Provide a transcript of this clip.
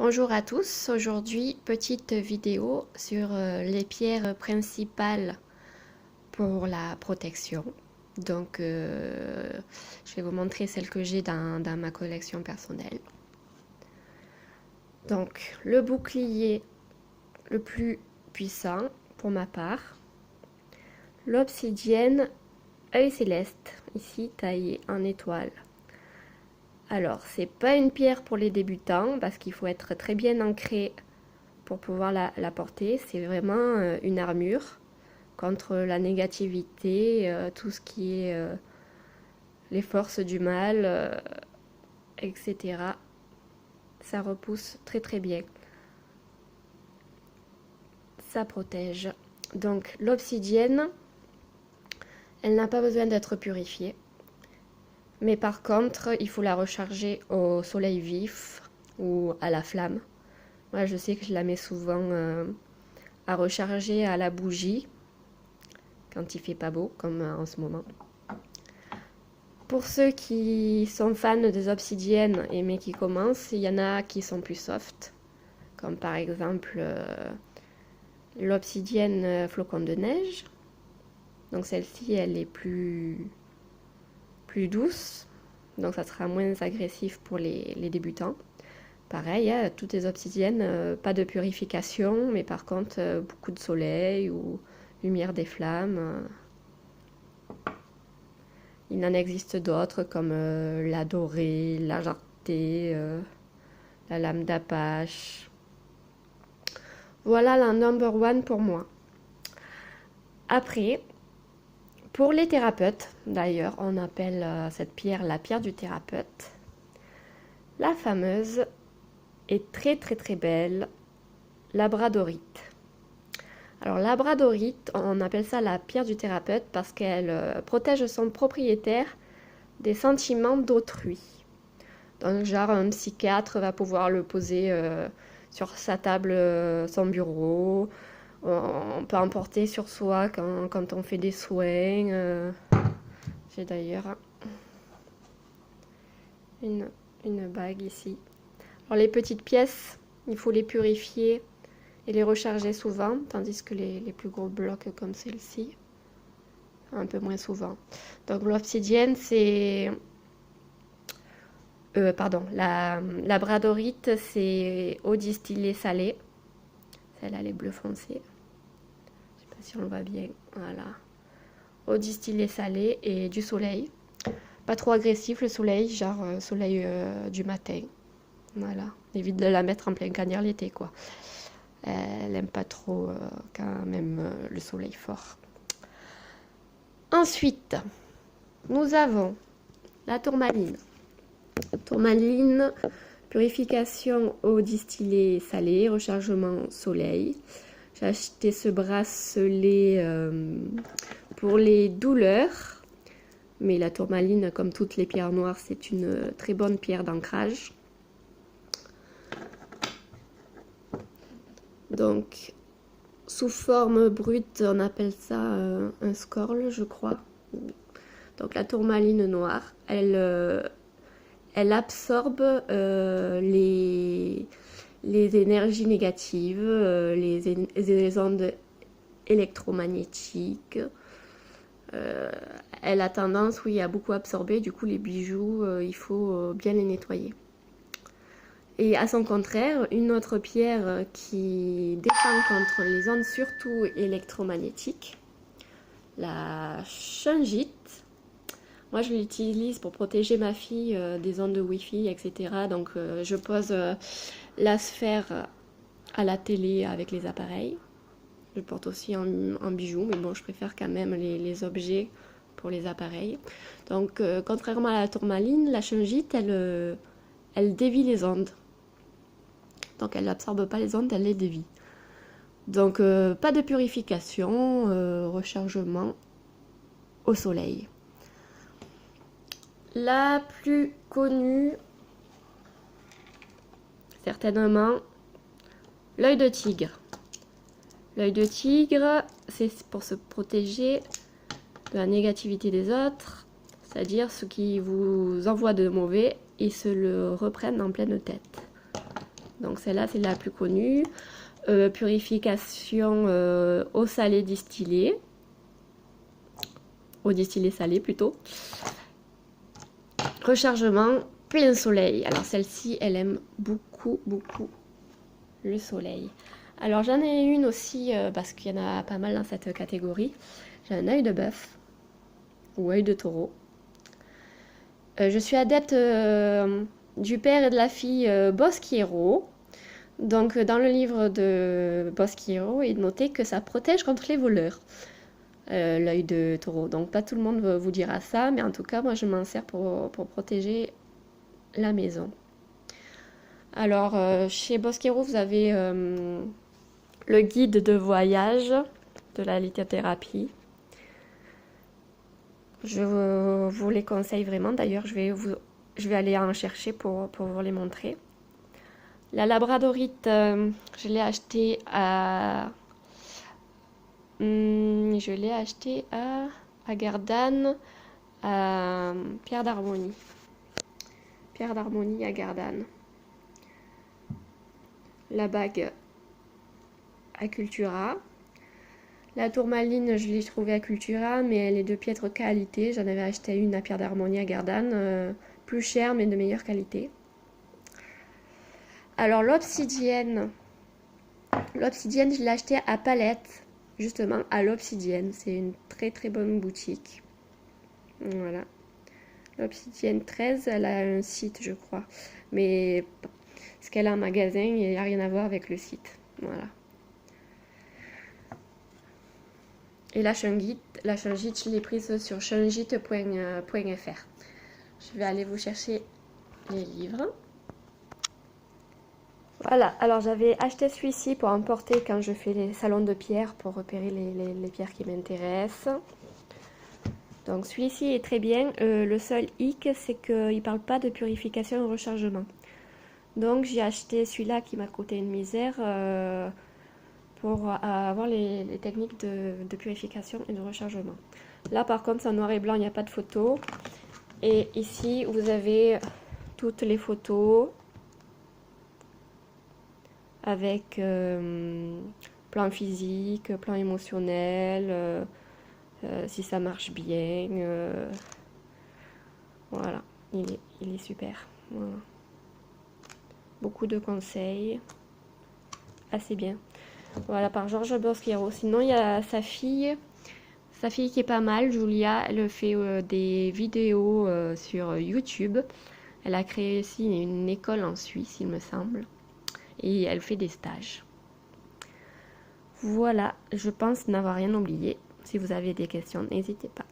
Bonjour à tous, aujourd'hui petite vidéo sur les pierres principales pour la protection. Donc je vais vous montrer celles que j'ai dans ma collection personnelle. Donc le bouclier le plus puissant pour ma part, l'obsidienne œil céleste, ici taillée en étoile. Alors, c'est pas une pierre pour les débutants parce qu'il faut être très bien ancré pour pouvoir la porter. C'est vraiment une armure contre la négativité, tout ce qui est les forces du mal, etc. Ça repousse très très bien. Ça protège. Donc, l'obsidienne, elle n'a pas besoin d'être purifiée. Mais par contre, il faut la recharger au soleil vif ou à la flamme. Moi, je sais que je la mets souvent à recharger à la bougie quand il fait pas beau, comme en ce moment. Pour ceux qui sont fans des obsidiennes et mais qui commencent, il y en a qui sont plus soft, comme par exemple l'obsidienne flocon de neige. Donc celle-ci, elle est plus douce, donc ça sera moins agressif pour les débutants. Pareil, hein, toutes les obsidiennes, pas de purification, mais par contre beaucoup de soleil ou lumière des flammes. Il en existe d'autres comme la dorée, l'argentée, la lame d'apache. Voilà la number one pour moi. Après, pour les thérapeutes, d'ailleurs, on appelle cette pierre la pierre du thérapeute. La fameuse et très très très belle labradorite. Alors labradorite, on appelle ça la pierre du thérapeute parce qu'elle protège son propriétaire des sentiments d'autrui. Donc genre un psychiatre va pouvoir le poser sur sa table, son bureau. On peut en porter sur soi quand on fait des soins. J'ai d'ailleurs une bague ici. Alors les petites pièces, il faut les purifier et les recharger souvent, tandis que les plus gros blocs comme celle-ci, un peu moins souvent. Donc l'obsidienne, c'est... la labradorite, c'est eau distillée salée. Celle-là, elle est bleu foncé. Je sais pas si on le voit bien. Voilà. Eau distillée salée et du soleil. Pas trop agressif le soleil, genre soleil du matin. Voilà. Évite de la mettre en plein cagnard l'été, quoi. Elle aime pas trop quand même le soleil fort. Ensuite, nous avons la tourmaline. Tourmaline, purification eau distillée salée, rechargement soleil. J'ai acheté ce bracelet pour les douleurs. Mais la tourmaline, comme toutes les pierres noires, c'est une très bonne pierre d'ancrage. Donc, sous forme brute, on appelle ça un scorle, je crois. Donc, la tourmaline noire, elle absorbe les énergies négatives, les ondes électromagnétiques. Elle a tendance, oui, à beaucoup absorber. Du coup, les bijoux, il faut bien les nettoyer. Et à son contraire, une autre pierre qui défend contre les ondes surtout électromagnétiques, la shungite. Moi, je l'utilise pour protéger ma fille des ondes de Wi-Fi, etc. Donc, je pose la sphère à la télé avec les appareils. Je porte aussi en bijoux, mais bon, je préfère quand même les objets pour les appareils. Donc, contrairement à la tourmaline, la shungite, elle dévie les ondes. Donc elle n'absorbe pas les ondes, elle les dévie. Donc pas de purification, rechargement au soleil. La plus connue, certainement, l'œil de tigre. L'œil de tigre, c'est pour se protéger de la négativité des autres, c'est-à-dire ceux qui vous envoient de mauvais, ils se le reprennent en pleine tête. Donc celle-là, c'est la plus connue. Purification eau salée distillée. Eau distillée salée plutôt. Rechargement plein soleil. Alors celle-ci, elle aime beaucoup le soleil. Alors j'en ai une aussi, parce qu'il y en a pas mal dans cette catégorie. J'ai un œil de bœuf ou œil de taureau. Je suis adepte du père et de la fille Bosquiero. Donc dans le livre de Bosquiero, il notait que ça protège contre les voleurs, l'œil de taureau. Donc pas tout le monde vous dira ça, mais en tout cas moi je m'en sers pour protéger la maison. Alors chez Bosquiero, vous avez le guide de voyage de la lithothérapie. Je vous les conseille vraiment. D'ailleurs, je vais aller en chercher pour vous les montrer. La labradorite, je l'ai achetée à Gardanne, à Pierre d'Harmonie. Pierre d'Harmonie à Gardanne. La bague à Cultura. La tourmaline, je l'ai trouvée à Cultura, mais elle est de piètre qualité. J'en avais acheté une à Pierre d'Harmonie à Gardanne, plus chère mais de meilleure qualité. Alors l'obsidienne, je l'ai achetée à Palette, justement à l'Obsidienne. C'est une très bonne boutique. Voilà. L'Obsidienne 13, elle a un site, je crois. Mais ce qu'elle a en magasin, il n'y a rien à voir avec le site. Voilà. Et la shungite, je l'ai prise sur shungite.fr. Je vais aller vous chercher les livres. Voilà, alors j'avais acheté celui-ci pour emporter quand je fais les salons de pierre pour repérer les pierres qui m'intéressent. Donc celui-ci est très bien. Le seul hic, c'est qu'il ne parle pas de purification et rechargement. Donc j'ai acheté celui-là qui m'a coûté une misère pour avoir les techniques de purification et de rechargement. Là par contre c'est en noir et blanc, il n'y a pas de photos. Et ici vous avez toutes les photos avec plan physique, plan émotionnel, si ça marche bien. Voilà, il est super. Voilà. Beaucoup de conseils, assez bien. Voilà, par Georges Bosquiero. Sinon, il y a sa fille qui est pas mal, Julia. Elle fait des vidéos sur YouTube. Elle a créé aussi une école en Suisse, il me semble. Et elle fait des stages. Voilà, je pense n'avoir rien oublié. Si vous avez des questions, n'hésitez pas.